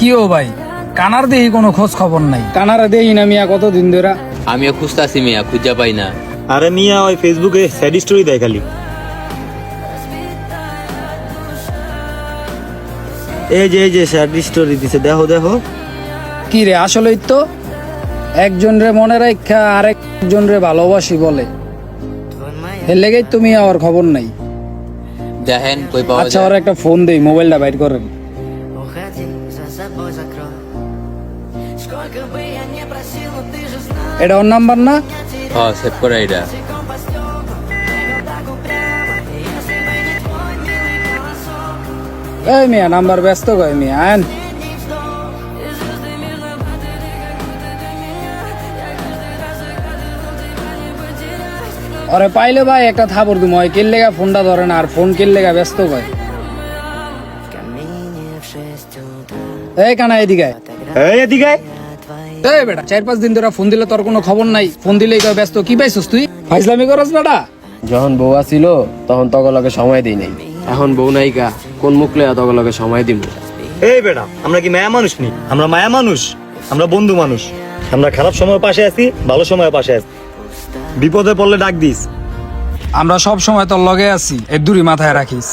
কি ও ভাই, কানার দেহি কোনো খোঁজ খবর নাই। কানারা দেহি না মিয়া কতদিন ধরে। আমিও খুঁজতাছি মিয়া, খুঁজা পাই না। আরে মিয়া ওই ফেসবুকে স্যাড স্টোরি দেয় খালি। এই যে স্যাড স্টোরি দিছে, দেখো দেখো। কি রে, আসলেই তো একজন রে মনে রাখা আরেকজন রে ভালোবাসি বলে, এর লেগেই তুমি আমার খবর নাই। দেখেন কই পাওয়া আচ্ছা, যায়। ওর একটা ফোন দেই, মোবাইলটা বাইর করেন। Уходи, за собой закрой. Сколько бы я ни просил, но ты же знаешь, এটা ওর নাম্বার না? হ্যাঁ, সেভ করে এটা। босиком по стеклам, бегал так упрямо. Если бы не твой милый голосок, এই মিয়া নাম্বার ব্যস্ত কয় মিয়া, আন не вздох. И звезды мир заплаты, ты как будто для меня. Я каждый раз загадывал тебя не потерять. ওরে পাইলে ভাই একটা থাপড় দিম, হয় কিল লেগা ফোনটা ধরে না, আর ফোন কিল লেগা ব্যস্ত কয়। В камине в 6 утра, এই কানা এদিকে আয়। এই এদিকে আয়। твои এই বেটা, 4-5 দিন ধরে ফোন দিলে তোর কোনো খবর নাই, ফোন দিলেই কয় ব্যস্ত। কি পাইছস তুই? ফাইজলামি করস বেটা? যখন বউ আসিল তখন তগলকে সময় দিই নাই, এখন বউ নাইকা কোন মুখ লইয়া তগলকে সময় দিব। এই বেটা, আমরা কি মায়া মানুষ নি? আমরা মায়া মানুষ, আমরা বন্ধু মানুষ। আমরা খারাপ সময় পাশে আছি, ভালো সময় পাশে আছি। বিপদে পড়লে ডাক দিস। আমরা সব সময় তোর লগে আছি, এর দূরই মাথায় রাখিস।